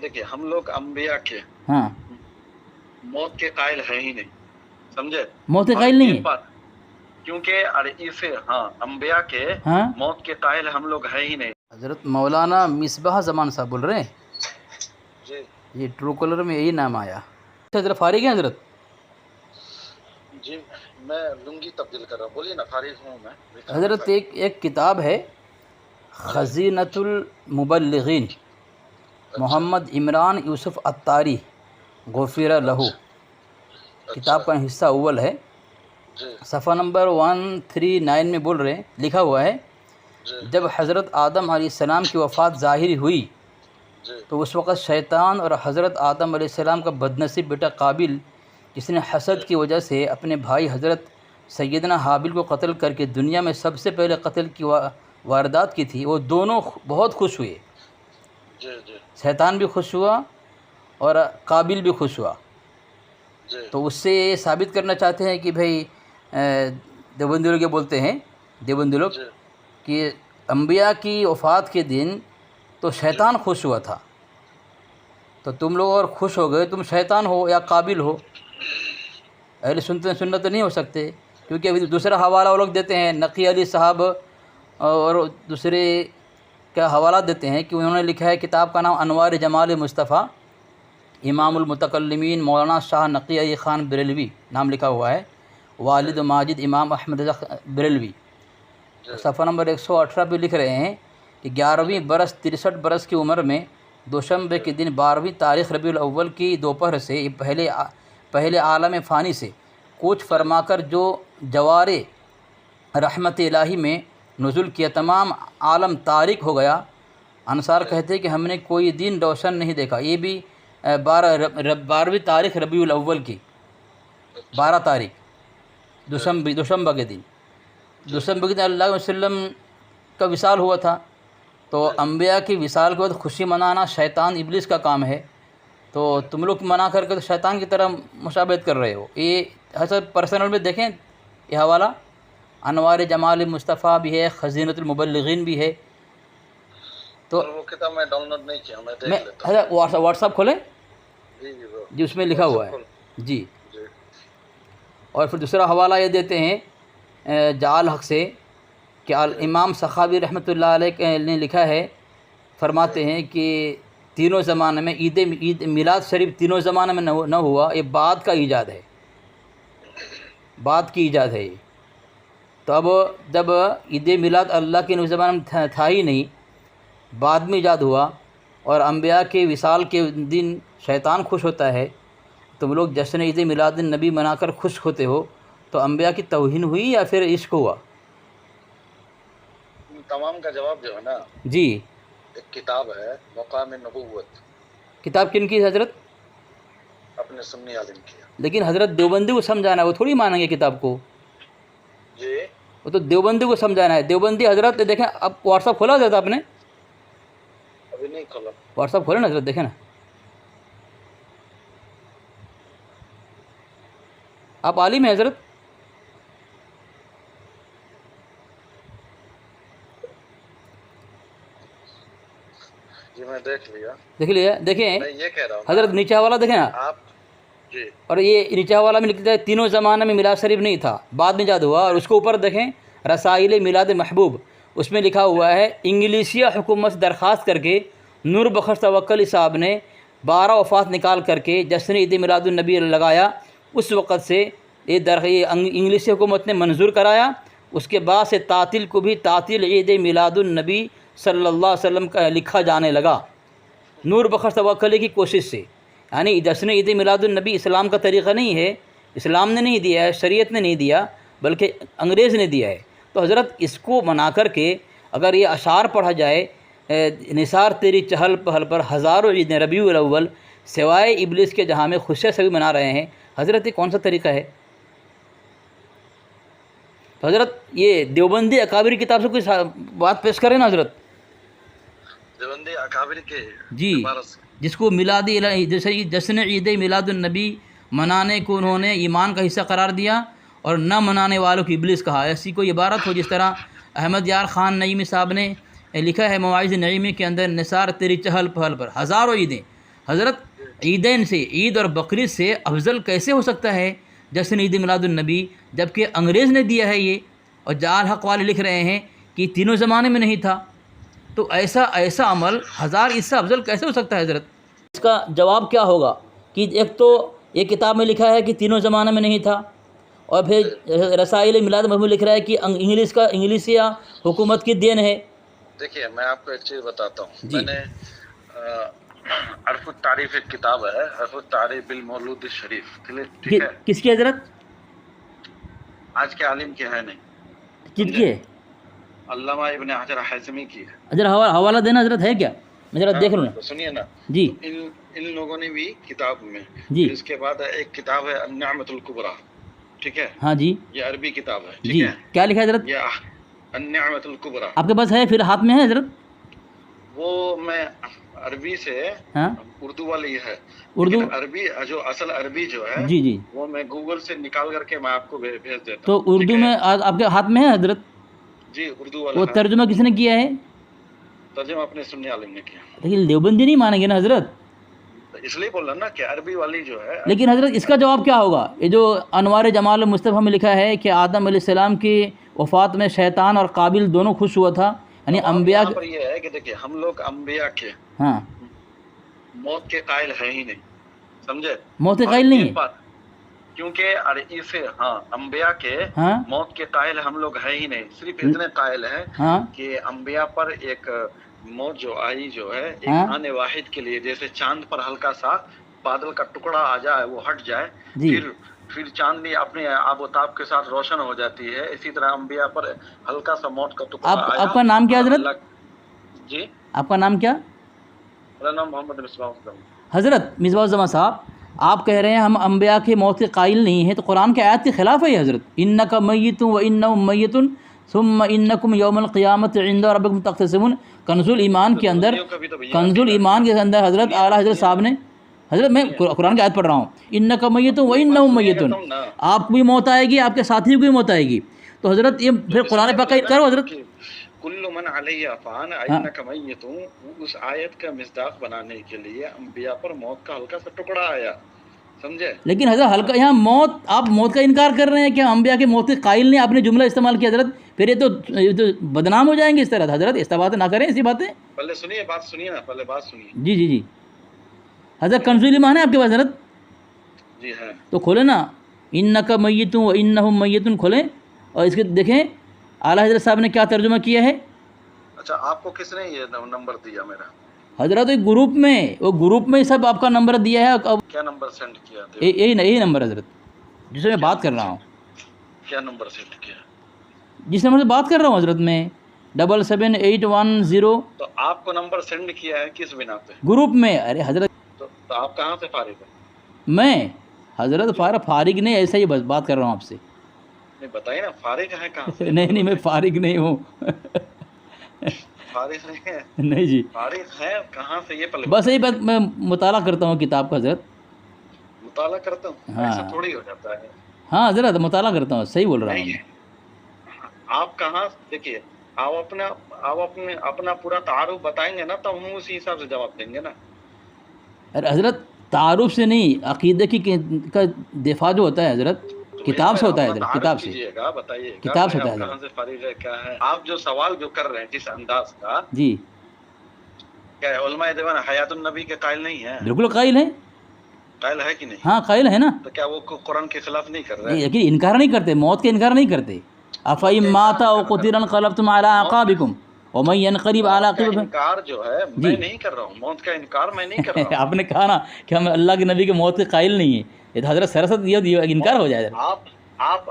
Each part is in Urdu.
دیکھیے ہم لوگ انبیاء کے ہاں موت کے قائل ہیں ہی نہیں، سمجھے؟ موت کے اور قائل نہیں ایک ہے. بات، کیونکہ اسے انبیاء کے ہاں موت کے قائل ہم لوگ ہیں ہی نہیں. حضرت مولانا مصباح زمان صاحب بول رہے ہیں. جی یہ ٹرو کالر میں یہی نام آیا. حضرت فارغ ہیں حضرت؟ جی میں لنگی تبدیل کر رہا ہوں، بولیے نا، فارغ ہوں میں. حضرت ایک کتاب ہے خزینۃ المبلغین، محمد عمران یوسف عطاری غفر لہو، کتاب کا حصہ اول ہے. جی صفحہ نمبر 139 میں بول رہے ہیں، لکھا ہوا ہے جب حضرت آدم علیہ السلام کی وفات ظاہر ہوئی جی تو اس وقت شیطان اور حضرت آدم علیہ السلام کا بدنصیب بیٹا قابل، جس نے حسد کی وجہ سے اپنے بھائی حضرت سیدنا حابل کو قتل کر کے دنیا میں سب سے پہلے قتل کی واردات کی تھی، وہ دونوں بہت خوش ہوئے. جی جی شیطان بھی خوش ہوا اور قابل بھی خوش ہوا. جی تو اس سے یہ ثابت کرنا چاہتے ہیں کہ بھئی دیوبندی لوگ یہ بولتے ہیں، دیوبندی لوگ، جی کہ انبیاء کی وفات کے دن تو شیطان خوش ہوا تھا، تو تم لوگ اور خوش ہو گئے، تم شیطان ہو یا قابل ہو. اہل سنت نہیں ہو سکتے، کیونکہ ابھی دوسرا حوالہ وہ لوگ دیتے ہیں، نقی علی صاحب اور دوسرے کا حوالہ دیتے ہیں کہ انہوں نے لکھا ہے، کتاب کا نام انوار جمال مصطفیٰ، امام المتکلمین مولانا شاہ نقی علی خان بریلوی نام لکھا ہوا ہے، والد ماجد امام احمد رضا بریلوی. صفحہ نمبر 118 پہ لکھ رہے ہیں کہ 11ویں برس 63 برس کی عمر میں دوشنبے کے دن 12ویں تاریخ ربیع الاول کی دوپہر سے پہلے عالم فانی سے کوچ فرما کر جو جوار رحمت الہی میں نزول کیا، تمام عالم تاریک ہو گیا. انصار کہتے ہیں کہ ہم نے کوئی دن روشن نہیں دیکھا. یہ بھی 12ویں تاریخ ربیع الاول کی 12 تاریخ دوشنبہ کے دن، دوشنبہ کے دن اللہ علیہ وسلم کا وصال ہوا تھا. تو انبیاء کی وصال کے بعد خوشی منانا شیطان ابلیس کا کام ہے، تو تم لوگ منع کر کے تو شیطان کی طرح مشابہت کر رہے ہو. یہ حضرت پرسنل میں دیکھیں، یہ حوالہ انوار جمال مصطفیٰ بھی ہے، خزینۃ المبلغین بھی ہے. تو وہ کتاب میں ڈاؤن لوڈ نہیں کیا، میں دیکھ لیتا حضرت واٹس ایپ کھولیں ہوں. جی، اس میں لکھا ہوا ہے جی. اور پھر دوسرا حوالہ یہ دیتے ہیں جعل حق سے کہ امام سخاوی رحمۃ اللہ علیہ نے لکھا ہے، فرماتے ہیں کہ تینوں زمانے میں عید میلاد شریف تینوں زمانے میں نہ ہوا، یہ بعد کا ایجاد ہے، بعد کی ایجاد ہے یہ. تو اب جب عید میلاد اللہ کے زمانے میں تھا ہی نہیں، بعد میں ایجاد ہوا، اور انبیاء کے وصال کے دن شیطان خوش ہوتا ہے، تم لوگ جشن عید میلاد النبی منا کر خوش ہوتے ہو، تو انبیاء کی توہین ہوئی یا پھر عشق ہوا؟ تمام کا جواب جو ہے نا، جی. ایک کتاب ہے مقام نبوت. کتاب کن کی حضرت؟ اپنے سنی عالم کی. لیکن حضرت دیوبندی کو سمجھانا ہے، وہ تھوڑی مانیں گے کتاب کو. جی وہ تو دیوبندی کو سمجھانا ہے. دیوبندی حضرت دیکھیں، اب واٹس ایپ کھولا حضرت آپ نے؟ ابھی نہیں کھولا. واٹس ایپ کھولے نا حضرت، دیکھیں نا. آپ عالم ہیں حضرت؟ جی میں دیکھ لیا. دیکھ لیا؟ دیکھیں میں یہ کہہ رہا ہوں حضرت نیچا والا دیکھیں نا آپ. جی اور یہ نیچا والا میں لکھتا ہے تینوں زمانے میں میلاد شریف نہیں تھا، بعد میں ایجاد ہوا. اور اس کے اوپر دیکھیں رسائل میلاد محبوب، اس میں لکھا ہوا ہے انگلیشیا حکومت سے درخواست کر کے نور بخش توکلی صاحب نے 12 وفات نکال کر کے جشن عید میلاد النبی لگایا. اس وقت سے یہ انگلیشی حکومت نے منظور کرایا. اس کے بعد سے تعطیل کو بھی تعطیل عید میلاد النبی صلی اللہ علیہ وسلم کا لکھا جانے لگا، نور بخش توکلی کی کوشش سے. یعنی جشن عید میلاد النبی اسلام کا طریقہ نہیں ہے، اسلام نے نہیں دیا ہے، شریعت نے نہیں دیا، بلکہ انگریز نے دیا ہے. تو حضرت اس کو منا کر کے اگر یہ اشعار پڑھا جائے، نثار تیری چہل پہل پر ہزاروں عیدیں ربیع الاول سوائے ابلیس کے جہاں میں خوشیاں سبھی منا رہے ہیں، حضرت یہ کون سا طریقہ ہے؟ تو حضرت یہ دیوبندی اکابری کتاب سے کوئی بات پیش کریں نا حضرت. دیوبندی اکابر کے جی، جس کو میلادی جیسے جشن عید میلاد النبی منانے کو انہوں نے ایمان کا حصہ قرار دیا اور نہ منانے والوں کی ابلیس کہا، ایسی کوئی عبارت ہو. جس طرح احمد یار خان نعیمی صاحب نے لکھا ہے مواعظ نعیمی کے اندر، نثار تیری چہل پہل پر ہزاروں عیدیں، حضرت عیدین سے، عید اور بقرعید سے افضل کیسے ہو سکتا ہے جشن عید میلاد النبی، جبکہ انگریز نے دیا ہے یہ، اور جعل حق والے لکھ رہے ہیں کہ تینوں زمانے میں نہیں تھا، تو ایسا عمل ہزار عید سے افضل کیسے ہو سکتا ہے حضرت؟ اس کا جواب کیا ہوگا کہ ایک تو یہ کتاب میں لکھا ہے کہ تینوں زمانے میں نہیں تھا، اور پھر رسائل میلاد محمود لکھ رہا ہے کہ انگلش یا حکومت کی دین ہے۔ دیکھیے میں آپ کو ایک چیز بتاتا ہوں، جی میں نے عرف التعریف ایک کتاب ہے، عرف التعریف بالمولود الشریف، ٹھیک ہے، کس کی حضرت؟ آج کے عالم کی ہے نہیں، کس کی ہے؟ علامہ ابن حجر حیثمی کی ہے۔ حضرت حوالہ دینا حضرت ہے کیا؟ میں ذرا دیکھ لوں۔ سنیے نا، جی ان لوگوں نے بھی کتاب میں، جی اس کے بعد ایک کتاب ہے النعمۃ الکبریٰ، ٹھیک ہے، ہاں جی یہ عربی کتاب ہے، ٹھیک جی، ہے، کیا لکھا ہے حضرت؟ یہ النعمۃ الکبریٰ، آپ کے پاس ہے پھر ہاتھ میں ہے حضرت؟ وہ میں عربی سے ہاں اردو والی ہے، اردو، لیکن عربی جو اصل عربی جو ہے جی جی، وہ میں گوگل سے نکال کر کے میں آپ کو بھیج دیتا تو ہوں، اردو میں آپ کے ہاتھ میں ہے حضرت؟ جی اردو وہ والا ہے، ترجمہ کس نے کیا ہے؟ ترجمہ اپنے سنی عالم نے کیا، لیکن دیوبندی نہیں مانیں گے نا حضرت؟ اس لیے بول رہا نا کہ عربی والی جو ہے، لیکن حضرت اس کا جواب کیا ہوگا؟ یہ جو انوار جمال مصطفیٰ میں لکھا ہے کہ آدم علیہ السلام کی وفات میں شیطان اور قابل دونوں خوش ہوا تھا، یعنی انبیاء، یہاں پر یہ ہے کہ دیکھیے ہم لوگ انبیاء کے ہاں موت کے قائل ہے ہی نہیں، سمجھے، موت کے قائل نہیں ہے، کیونکہ ہاں انبیاء کے ہاں موت کے قائل ہم لوگ ہے ہی نہیں، صرف اتنے قائل ہیں ہاں کہ انبیاء پر ایک موت جو آئی جو ہے ایک ہاں آنے واحد کے لیے، جیسے چاند پر ہلکا سا بادل کا ٹکڑا آ جائے وہ ہٹ جائے، جی پھر چاندنی اپنے آب و تاب کے ساتھ روشن ہو جاتی ہے، اسی طرح انبیاء پر ہلکا سا موت کا ٹکڑا آیا۔ آپ کا نام کیا حضرت؟ جی آپ کا نام کیا؟ میرا نام محمد مصباح الزمان۔ حضرت مصباح الزمان صاحب، آپ کہہ رہے ہیں ہم انبیاء کے موت کے قائل نہیں ہیں، تو قرآن کے آیات کے خلاف ہے یہ حضرت، انک میت وانہم میت ثم انکم یوم القیامت عند ربکم تختصمون، کنز الایمان کے اندر، کنز الایمان کے اندر حضرت اعلیٰ حضرت صاحب نے، حضرت میں قرآن کی آیت پڑھ رہا ہوں، انک میت وانہم میت، آپ کو بھی موت آئے گی، آپ کے ساتھی کو بھی موت آئے گی، تو حضرت یہ پھر قرآن پاک کرو حضرت، کل من علیہ فان انک میت، اس آیت کا مصداق بنانے کے لیے انبیاء پر موت کا ہلکا سا ٹکڑا آیا، سمجھے؟ لیکن حضرت ہلکا یہاں موت، آپ موت کا انکار کر رہے ہیں کہ انبیاء کے موت کے قائل نہیں، آپ نے جملہ استعمال کیا حضرت، پھر یہ تو بدنام ہو جائیں گے اس طرح، حضرت اس باتیں نہ کریں، ایسی باتیں۔ پہلے سنیے بات، سنیے نا، پہلے بات سنیے۔ جی جی جی حضرت کنز الایمان ہے آپ کے پاس حضرت؟ جی ہے، تو کھولیں نا، انک میت وانہم میت کھولیں، اور اس کے دیکھیں اعلیٰ حضرت صاحب نے کیا ترجمہ کیا ہے۔ اچھا آپ کو کس نے یہ نمبر دیا میرا؟ حضرت ایک گروپ میں، وہ گروپ میں سب آپ کا نمبر دیا ہے، کیا نمبر سینڈ کیا؟ یہی نمبر حضرت جس سے میں بات کر رہا ہوں، کیا نمبر سینڈ کیا؟ جس نمبر سے بات کر رہا ہوں حضرت میں 77810۔ تو آپ کو نمبر سینڈ کیا ہے کس بنا پہ؟ گروپ میں۔ ارے حضرت تو آپ کہاں سے فارغ ہیں؟ میں حضرت فارغ نہیں، ایسا ہی بس بات کر رہا ہوں آپ سے۔ نہیں بتائیے نا، فارغ ہے کہاں سے؟ نہیں میں فارغ نہیں ہوں۔ فارغ نہیں ہے؟ نہیں جی، فارغ ہے کہاں سے یہ پہلے بس یہی بات، میں مطالعہ کرتا ہوں کتاب کا حضرت۔ مطالعہ کرتا ہوں، ہاں ایسا تھوڑی ہو جاتا ہے۔ ہاں حضرت مطالعہ کرتا ہوں، صحیح بول رہا ہوں۔ آپ کہاں، دیکھیے آپ اپنا پورا تعارف بتائیں گے نا تو ہم اسی حساب سے جواب دیں گے نا۔ ارے حضرت تعارف سے نہیں، عقیدے کا دفاع جو ہوتا ہے حضرت کتاب سے ہوتا ہے حضرت، کتاب سے، بتائیے کتاب سے ہوتا ہے کہاں حضرت۔ سے فارغ ہے، کیا ہے آپ جو سوال جو کر رہے ہیں جس انداز کا، جی کیا علماء دیوان حیات النبی کے قائل نہیں ہیں؟ بالکل قائل ہے، قائل ہے کہ نہیں؟ ہاں قائل ہے نا، تو کیا وہ قرآن کے خلاف نہیں کر رہے ہیں؟ لیکن انکار نہیں کرتے، موت کا انکار نہیں کرتے۔ افَإِن مَاتَ أَوْ قُتِلَ انقلبتم عَلَىٰ أَعْقَابِكُمْ وَمَن ينقلب عَلَىٰ عَقِبَيْهِ۔ انکار جو ہے میں نہیں کر رہا ہوں، موت کا انکار میں نہیں کر رہا ہوں۔ آپ نے کہا نا کہ ہم اللہ کے نبی کے موت کے قائل نہیں ہیں، یہ تو حضرت سرست یہ انکار ہو جائے گا۔ آپ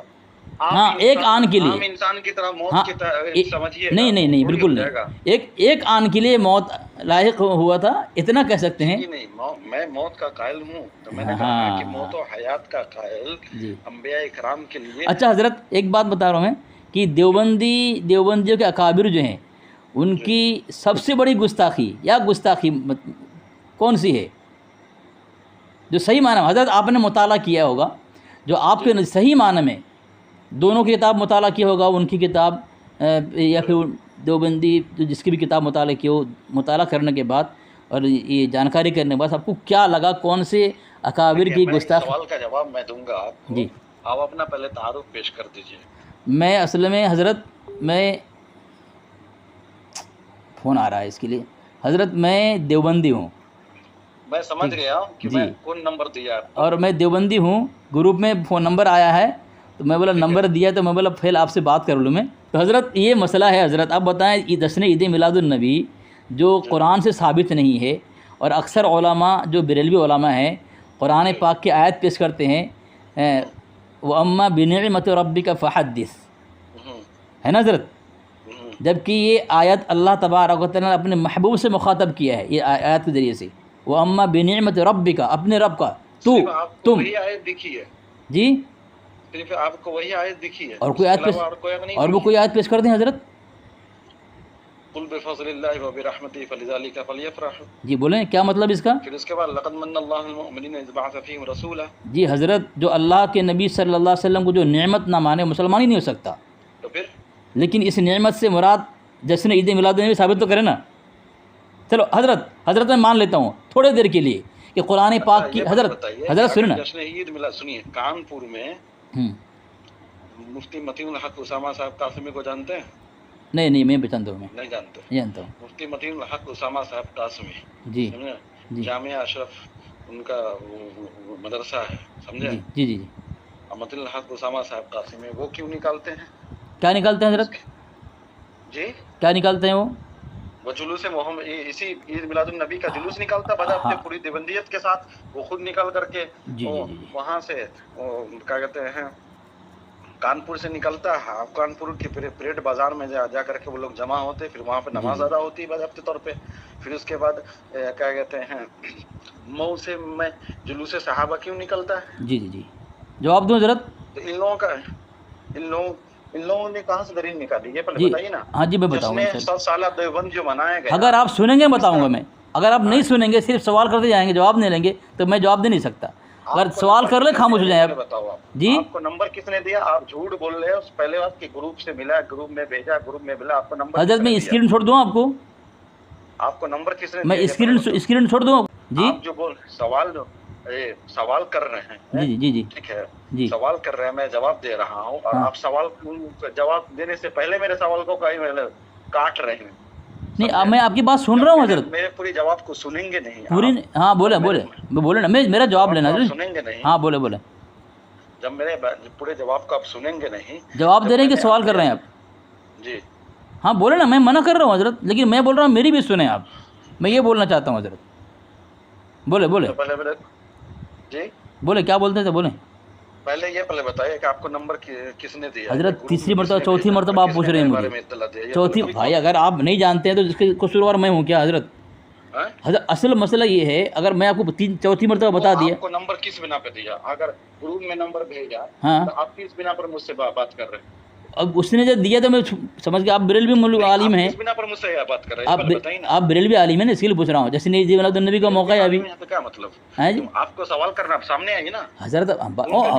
ہاں ایک آن کے لیے، عام انسان کی طرح موت ہاں کی طرح سمجھیے گا، نہیں بالکل نہیں، ایک آن کے لیے موت لاحق ہوا تھا، اتنا کہہ سکتے ہیں۔ نہیں میں موت کا قائل ہوں، تو میں نے کہا کہ موت و حیات کا قائل انبیاء اکرام کے لیے۔ اچھا حضرت ایک بات بتا رہا ہوں میں کہ دیوبندیوں کے اکابر جو ہیں ان کی سب سے بڑی گستاخی کون سی ہے جو صحیح معنی میں، حضرت آپ نے مطالعہ کیا ہوگا، جو آپ کے صحیح معنی میں دونوں کی کتاب مطالعہ کیا ہوگا، ان کی کتاب یا پھر دیوبندی جس کی بھی کتاب مطالعہ کی ہو، مطالعہ کرنے کے بعد اور یہ جانکاری کرنے کے بعد آپ کو کیا لگا کون سے اکابر کی میں اس گستاخ؟ سوال کا جواب میں دوں گا آپ کو. جی آپ اپنا پہلے تعارف پیش کر دیجیے. میں اصل میں حضرت میں فون آ رہا ہے اس کے لیے حضرت میں دیوبندی ہوں. میں سمجھ گیا کہ جی. میں کون نمبر دیا آپ کو. اور میں دیوبندی ہوں. گروپ میں فون نمبر آیا ہے تو میں بولا نمبر دیا تو میں بولا پھر آپ سے بات کر لوں میں. تو حضرت یہ مسئلہ ہے حضرت. آپ بتائیں جشن عید میلاد النبی جو قرآن سے ثابت نہیں ہے اور اکثر علماء جو بریلوی علماء ہیں قرآن پاک کی آیت پیش کرتے ہیں وَأَمَّا بِنِعْمَةِ رَبِّكَ فَحَدِّثْ ہے نا حضرت. جبکہ یہ آیت اللہ تبارک و تعالیٰ نے اپنے محبوب سے مخاطب کیا ہے یہ آیت کے ذریعے سے. وَأَمَّا بِنِعْمَةِ رَبِّكَ اپنے رب کا تو صرف آپ کو تم وہی آیت دکھی ہے. جی صرف آپ کو وہی آیت دکھی ہے. اور اس کوئی کے آیت پیش علاوہ اور کوئی نہیں اور وہ دکھی. کوئی آیت پیش کر دیں حضرت. قُلْ بِفَضْلِ اللَّهِ وَبِرَحْمَتِهِ فَلِذَلِكَ فَلْيَفْرَحُوا. جی بولیں کیا مطلب اس کا؟ پھر اس کے بعد لَقَدْ مَنَّ اللَّهُ الْمُؤْمِنِينَ إِذْ بَعَثَ فِيهِمْ رَسُولًا. جی حضرت جو اللہ کے نبی صلی اللہ علیہ وسلم کو جو نعمت نہ مانے مسلمان ہی نہیں ہو سکتا. تو پھر لیکن اس نعمت سے مراد جشن عید میلاد النبی ثابت تو کرے نا. چلو حضرت میں مان لیتا ہوں تھوڑے دیر کے لیے کہ قرآن پاک کی حضرت سنیں نا. جشن عید میلاد سنیے کانپور میں مفتی متین الحق اسامہ صاحب قاسمی کو جانتے ہیں؟ نہیں میں بتاتا ہوں. میں نہیں جانتے. جانتا ہوں. مفتی متین الحق اسامہ صاحب قاسمی جی سمجھے. جی جامعہ اشرف ان کا مدرسہ ہے سمجھے. جی جی جی متین الحق اسامہ صاحب قاسمی وہ کیوں نکالتے ہیں؟ کیا نکالتے ہیں حضرت؟ جی کیا نکالتے ہیں وہ جلوس محمد اسی عید میلاد النبی کا جلوس نکالتا باضابطے پوری دیوبندیت کے ساتھ. وہ خود نکال کر کے وہاں سے کیا کہتے ہیں کانپور سے نکلتا ہے. کانپور کی پریڈ بازار میں جا کر کے وہ لوگ جمع ہوتے. پھر وہاں پہ نماز ادا ہوتی ہے باضابطے طور پہ. پھر اس کے بعد کیا کہتے ہیں مئو سے میں جلوس صحابہ کیوں نکلتا ہے؟ جی جی جی جواب دوں حضرت. ان لوگوں کا ان لوگوں نے کہاں سے دلیل نکالی یہ پہلے جی بتائیے نا. ہاں جی میں بتاؤں گا. 100 سالہ دیوبند جو منایا گیا اگر آپ سنیں گے بتاؤں گا میں. اگر آپ نہیں سنیں گے صرف سوال کرتے جائیں گے جواب نہیں لیں گے تو میں جواب دے نہیں سکتا. اگر سوال کر لیں خاموش ہو جائیں آپ. بتاؤ جی آپ کو نمبر کس نے دیا؟ آپ جھوٹ بول رہے ہو. پہلے بات کہ گروپ سے ملا گروپ میں بھیجا گروپ میں ملا. آپ کو نمبر حضرت میں اسکرین چھوڑ دوں آپ کو. آپ کو نمبر کس نے میں اسکرین چھوڑ دوں. جی آپ جو سوال کر رہے ہیں جی جی جی ٹھیک ہے جی سوال کر رہے ہیں میں جواب دے رہا ہوں اور آپ جواب دینے سے پہلے میرے سوال کو کاٹ رہے ہیں. نہیں میں آپ کی بات سن رہا ہوں حضرت. میرے پوری جواب کو سنیں گے نہیں پوری. ہاں بولے نا میرا جواب لینا سنیں گے نہیں. ہاں بولے جب میرے پورے جواب کو آپ سنیں گے نہیں. جواب دے رہے ہیں کہ سوال کر رہے ہیں آپ؟ جی ہاں بولے نا. میں منع کر رہا ہوں حضرت لیکن میں بول رہا ہوں میری بھی سنیں آپ. میں یہ بولنا چاہتا ہوں حضرت. بولے جی بولے کیا بولتے تھے بولیں. پہلے یہ پہلے بتائیے کہ آپ کو نمبر کس نے دیا؟ حضرت تیسری مرتبہ چوتھی مرتبہ آپ پوچھ رہے ہیں مجھے. چوتھی بھائی اگر آپ نہیں جانتے ہیں تو اس کے قصوروار میں ہوں کیا حضرت؟ حضرت اصل مسئلہ یہ ہے اگر میں آپ کو چوتھی مرتبہ بتا دیا. آپ کو نمبر کس بنا پہ دیا؟ اگر گروپ میں نمبر بھیجا ہاں تو آپ کس بنا پر مجھ سے بات کر رہے ہیں؟ اب اس نے جب دیا تو میں سمجھ گیا آپ بریلوی ملک عالم ہیں. کس بنا پر مجھ سے بات کر رہے ہیں؟ آپ بریلوی عالم ہیں نا اس لیے پوچھ رہا ہوں. جیسے عید میلاد النبی کا موقع ہے ابھی. کیا مطلب ہے جی آپ کو سوال کرنا سامنے آئیے نا حضرت.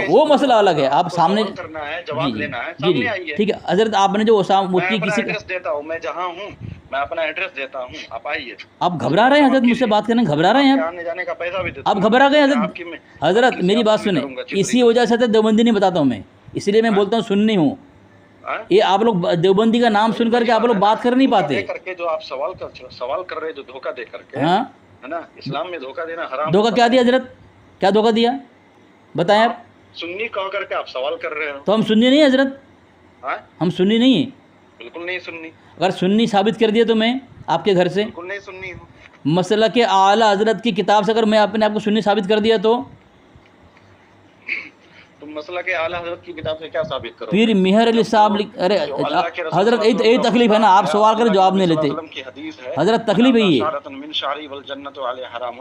وہ مسئلہ الگ ہے. آپ سامنے کرنا ہے جواب لینا ہے جی سامنے آئیے. ٹھیک ہے حضرت. آپ نے جو مفتی میں کسی ایڈریس دیتا ہوں. میں جہاں ہوں میں اپنا ایڈریس دیتا ہوں. آپ آئیے. آپ گھبرا رہے ہیں حضرت مجھ سے بات کرنے. گھبرا رہے ہیں آنے جانے کا پیسہ بھی دیتا آپ گھبرا گئے حضرت. حضرت میری بات سنیں. اسی وجہ سے دیوبندی نہیں بتاتا ہوں میں. اس لیے میں بولتا ہوں سننی ہوں. یہ آپ لوگ دیوبندی کا نام سن کر کے آپ لوگ بات کر نہیں پاتے. جو آپ سوال کر رہے جو دھوکہ دے کر کے ہاں ہے نا. اسلام میں دھوکہ دینا حرام. دھوکہ کیا دیا حضرت؟ کیا دھوکہ دیا بتائیں آپ. سنی کہہ کر کے آپ سوال کر رہے ہو. تو ہم سنی نہیں حضرت. ہم سنی نہیں ہیں. بالکل نہیں سننی. اگر سنی ثابت کر دیا تو میں آپ کے گھر سے بالکل نہیں سننی ہوں. مسئلہ کے اعلیٰ حضرت کی کتاب سے اگر میں اپنے آپ کو سنی ثابت کر دیا تو مسئلہ کے اعلیٰ حضرت کی کتاب سے کیا ثابت کرو؟ پھر میہر علی صاحب ارے حضرت یہی تکلیف ہے نا. آپ سوال کر جواب نہیں لیتے حضرت. تکلیف یہی ہے. من شعری والجنت علی حرام.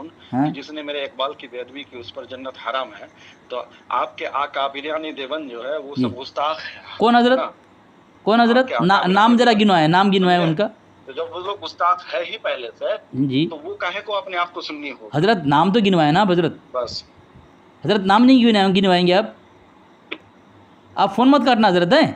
جس نے میرے اقبال کی بے ادبی کی اس پر جنت حرام ہے. تو آپ کے اکابرین دیوبند جو ہے وہ سب گستاخ ہیں. کون حضرت؟ کون حضرت؟ نام ذرا گنوائے. نام گنوائے ان کا. جب وہ لوگ گستاخ ہے ہی پہلے سے جی تو وہ کہے کو اپنے آپ کو سننی ہو. حضرت نام تو گنوائے نا حضرت. بس حضرت نام نہیں گنوائیں گے آپ فون مت کاٹنا حضرت ہے.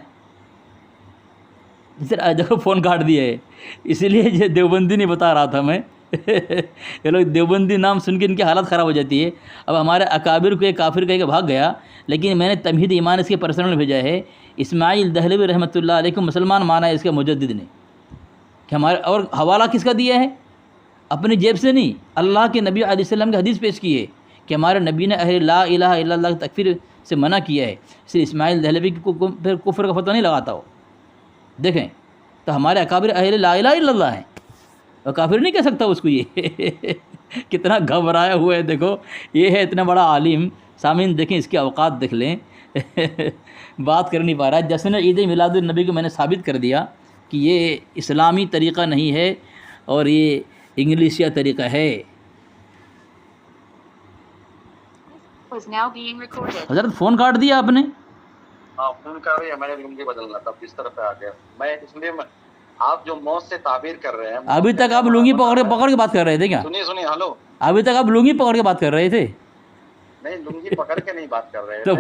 دیکھو فون کاٹ دیا ہے. اسی لیے دیوبندی نہیں بتا رہا تھا میں. یہ لوگ دیوبندی نام سن کے ان کی حالت خراب ہو جاتی ہے. اب ہمارے اکابر کو ایک کافر کہہ کے بھاگ گیا، لیکن میں نے تمہید ایمان اس کے پرسنل میں بھیجا ہے. اسماعیل دہلوی رحمۃ اللہ علیہ کو مسلمان مانا ہے اس کے مجدد نے، کہ ہمارے، اور حوالہ کس کا دیا ہے؟ اپنی جیب سے نہیں، اللہ کے نبی علیہ السلام کی حدیث پیش کی ہے کہ ہمارے نبی نے اہل لا الہ الا اللہ کی تکفیر سے منع کیا ہے. اس لیے اسماعیل دہلوی کو پھر کفر کا فتویٰ نہیں لگاتا ہو. دیکھیں تو ہمارے اکابر اہل لا الہ الا اللہ ہیں، اور کافر نہیں کہہ سکتا اس کو. یہ کتنا گھبرایا ہوا ہے، دیکھو یہ ہے اتنا بڑا عالم. سامعین دیکھیں اس کے اوقات دیکھ لیں. بات کر نہیں پا رہا ہے. جشن عید میلاد النبی کو میں نے ثابت کر دیا کہ یہ اسلامی طریقہ نہیں ہے اور یہ انگلشیا طریقہ ہے. حضرت فون کاٹ دیا آپ نے؟ ہاں فون کر رہی ہے، میں نے لنگی بدلنا تھا، اس طرف پہ آ گیا میں. اس لیے آپ جو موت سے تعبیر کر رہے ہیں، ابھی تک آپ لنگی پکڑ کے بات کر رہے تھے کیا؟ سنیے ہلو، ابھی تک آپ لنگی پکڑ کے بات کر رہے تھے. نہیں لنگی پکڑ کے نہیں بات کر رہے تھے،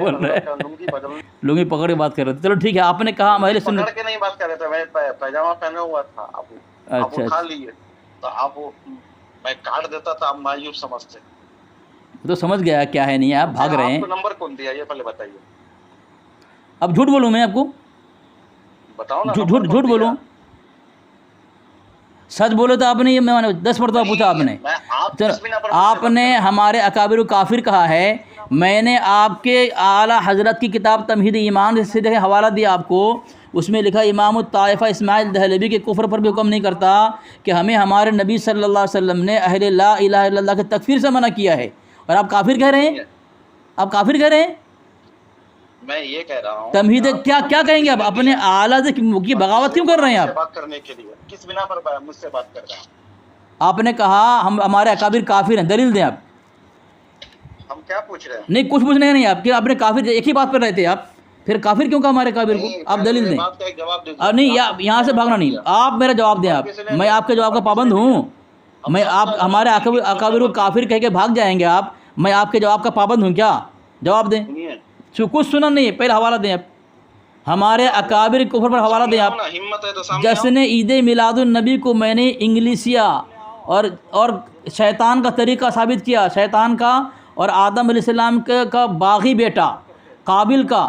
لنگی پکڑ کے بات کر رہے تھے. چلو ٹھیک ہے، آپ نے کہا ہم اہل سنت پکڑ کے نہیں بات کر رہے تھے، میں پیجامہ پہنا ہوا تھا، آپ اٹھا لیے تو آپ میں کاٹ دیتا تھا، آپ مایوس سمجھتے. تو سمجھ گیا کیا ہے نہیں، آپ بھاگ رہے ہیں. آپ کو نمبر کون دیا یہ پہلے بتائیے. اب جھوٹ بولوں میں آپ کو؟ بتاؤ نا. جھوٹ بولوں؟ سچ بولے تو آپ نے یہ 10 مرتبہ پوچھا آپ نے. آپ نے ہمارے اکابر کافر کہا ہے. میں نے آپ کے اعلیٰ حضرت کی کتاب تمہید ایمان سے دیکھے حوالہ دیا آپ کو، اس میں لکھا امام الطائفہ اسماعیل دہلوی کے کفر پر بھی حکم نہیں کرتا کہ ہمیں ہمارے نبی صلی اللہ علیہ وسلم نے اہل لا الہ الا اللہ کے تکفیر سے منع کیا ہے، اور آپ کافر کہہ رہے ہیں. آپ کافر کہہ رہے ہیں. میں یہ کہہ رہا ہوں تمہید کیا کہیں گے آپ؟ اپنے اعلیٰ سے کی بغاوت کیوں کر رہے ہیں آپ؟ بات کرنے کے لیے کس بنا پر مجھ سے بات کر رہے ہیں؟ آپ نے کہا ہمارے اکابر کافر ہیں، دلیل دیں آپ. ہم کیا پوچھ رہے ہیں؟ نہیں کچھ پوچھنے نہیں آپ کہ آپ نے کافر ایک ہی بات پر رہے تھے آپ، پھر کافر کیوں کہا ہمارے کافر کو؟ آپ دلیل دیں. نہیں یہاں سے بھاگنا نہیں، آپ میرا جواب دیں. آپ، میں آپ کے جواب کا پابند ہوں. میں آپ ہمارے اکابر کو کافر کہہ کے بھاگ جائیں گے آپ، میں آپ کے جواب کا پابند ہوں کیا؟ جواب دیں. کچھ سنا نہیں، پہلے حوالہ دیں آپ. ہمارے اکابر کفر پر حوالہ دیں آپ. جشن عید میلاد النبی کو میں نے انگلیسیا اور شیطان کا طریقہ ثابت کیا، شیطان کا اور آدم علیہ السلام کا باغی بیٹا قابل کا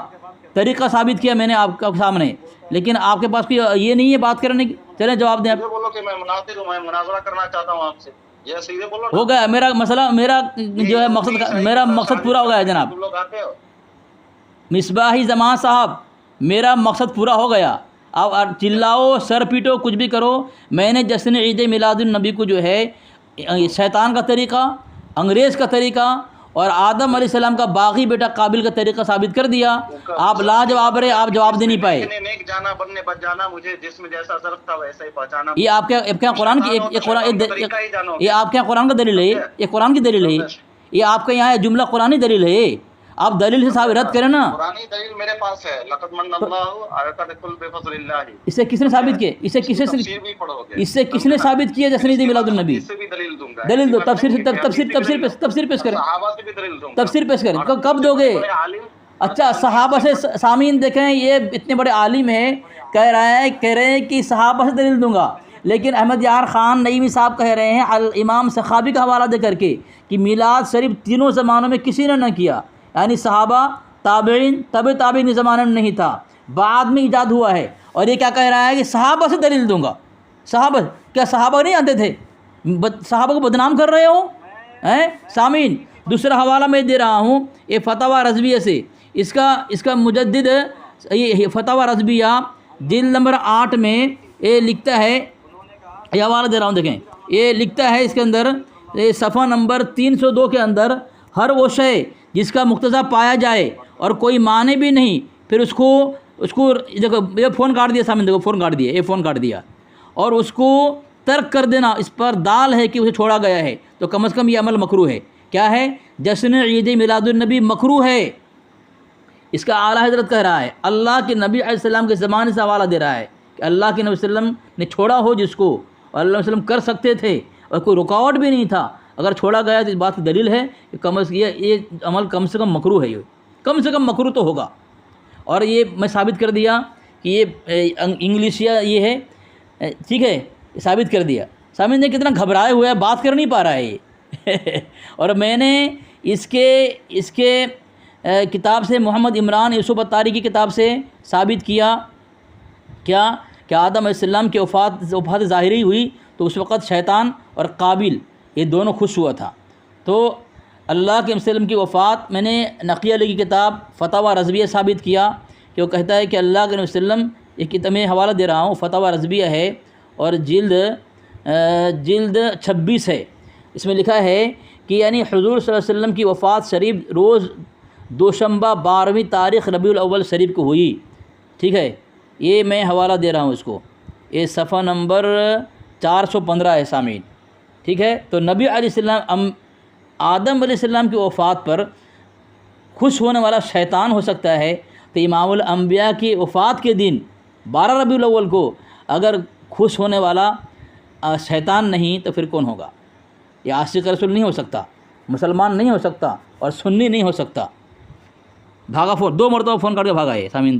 طریقہ ثابت کیا میں نے آپ کے سامنے. لیکن آپ کے پاس کوئی یہ نہیں ہے بات کرنے کی. چلیں جواب دیں آپ. بولو کہ میں مناظر ہوں، میں مناظرہ کرنا چاہتا ہوں آپ سے، یہ سیدھے بولو. ہو گیا میرا مسئلہ، میرا جو ہے مقصد پورا ہو گیا ہے جناب. مصباحی زمان صاحب، میرا مقصد پورا ہو گیا. آپ چلاؤ، سر پیٹو، کچھ بھی کرو. میں نے جشن عید میلاد النبی کو جو ہے شیطان کا طریقہ، انگریز کا طریقہ اور آدم علیہ السلام کا باغی بیٹا قابل کا طریقہ ثابت کر دیا. آپ لاجواب رہے، آپ جواب دے نہیں پائے. نیک جانا بننے بچ جانا، مجھے جسم جیسا ظرف تھا ویسا ہی پہچانا. یہ آپ کیا قرآن کی یہ آپ کے قرآن کا دلیل ہے؟ یہ قرآن کی دلیل ہے؟ یہ آپ کے یہاں جملہ قرآنی دلیل ہے؟ آپ دلیل سے ثابت رد کریں نا. قرآنی دلیل میرے پاس ہے، لقد من اللہ علی کل بفضل اللہ. اسے کس نے ثابت کیا؟ اسے کس نے ثابت کیا جشن عید میلاد النبی؟ دلیل دو. تفسیر پیش کریں. تفسیر پیش کریں. کب دو گے؟ اچھا صحابہ سے. سامعین دیکھیں یہ اتنے بڑے عالم ہیں، کہہ رہے ہیں کہ صحابہ سے دلیل دوں گا، لیکن احمد یار خان نعیمی صاحب کہہ رہے ہیں امام سخاوی کا حوالہ دے کر کے کہ میلاد شریف تینوں زمانوں میں کسی نے نہ کیا، یعنی صحابہ، تابعین، تابعین زمانے میں نہیں تھا، بعد میں ایجاد ہوا ہے. اور یہ کیا کہہ رہا ہے کہ صحابہ سے دلیل دوں گا. صحابہ کیا صحابہ نہیں آتے تھے؟ صحابہ کو بدنام کر رہے ہو سامعین. دوسرا حوالہ میں دے رہا ہوں یہ فتاوی رضویہ سے. اس کا مجدد یہ فتاوی رضویہ جلد نمبر 8 میں یہ لکھتا ہے، یہ حوالہ دے رہا ہوں دیکھیں. یہ لکھتا ہے اس کے اندر صفحہ نمبر 302 کے اندر، ہر وہ شے جس کا مقتضا پایا جائے اور کوئی معنی بھی نہیں، پھر اس کو دیکھو یہ فون کاٹ دیا سامنے، دیکھو فون کاٹ دیا، یہ فون کاٹ دیا، اور اس کو ترک کر دینا اس پر دال ہے کہ اسے چھوڑا گیا ہے، تو کم از کم یہ عمل مکروہ ہے. کیا ہے؟ جشن عید میلاد النبی مکروہ ہے. اس کا اعلیٰ حضرت کہہ رہا ہے، اللہ کے نبی علیہ السلام کے زمانے سے حوالہ دے رہا ہے کہ اللہ کے نبی صلی اللہ علیہ وسلم نے چھوڑا ہو جس کو، اور اللہ علیہ وسلم کر سکتے تھے اور کوئی رکاوٹ بھی نہیں تھا، اگر چھوڑا گیا تو اس بات کی دلیل ہے کہ یہ عمل کم سے کم مکروہ ہے. یہ کم سے کم مکروہ تو ہوگا. اور یہ میں ثابت کر دیا کہ یہ انگلشیا یہ ہے، ٹھیک ہے، ثابت کر دیا. سامعین نے کتنا گھبرائے ہوئے ہے، بات کر نہیں پا رہا ہے یہ اور میں نے اس کے کتاب سے، محمد عمران یوسف اتاری کی کتاب سے ثابت کیا کیا کہ آدم علیہ السلام کی وفات ظاہری ہوئی تو اس وقت شیطان اور قابل یہ دونوں خوش ہوا تھا۔ تو اللہ کے وسلم کی وفات میں نے نقی علی کی کتاب فتاوی رضویہ ثابت کیا کہ وہ کہتا ہے کہ اللہ کے وسلم، یہ کتاب میں حوالہ دے رہا ہوں، فتاوی رضویہ ہے اور جلد 26 ہے، اس میں لکھا ہے کہ یعنی حضور صلی اللہ علیہ وسلم کی وفات شریف روز دوشنبہ 12ویں تاریخ ربیع الاول شریف کو ہوئی، ٹھیک ہے، یہ میں حوالہ دے رہا ہوں اس کو، یہ صفحہ نمبر 415 ہے سامعین، ٹھیک ہے۔ تو نبی علیہ السلام، آدم علیہ السلام کی وفات پر خوش ہونے والا شیطان ہو سکتا ہے، تو امام الانبیاء کی وفات کے دن 12 ربیع الاول کو اگر خوش ہونے والا شیطان نہیں تو پھر کون ہوگا؟ یہ عاشق رسول نہیں ہو سکتا، مسلمان نہیں ہو سکتا اور سنی نہیں ہو سکتا۔ بھاگا فون، 2 مرتبہ فون کر کے بھاگا ہے سامعین۔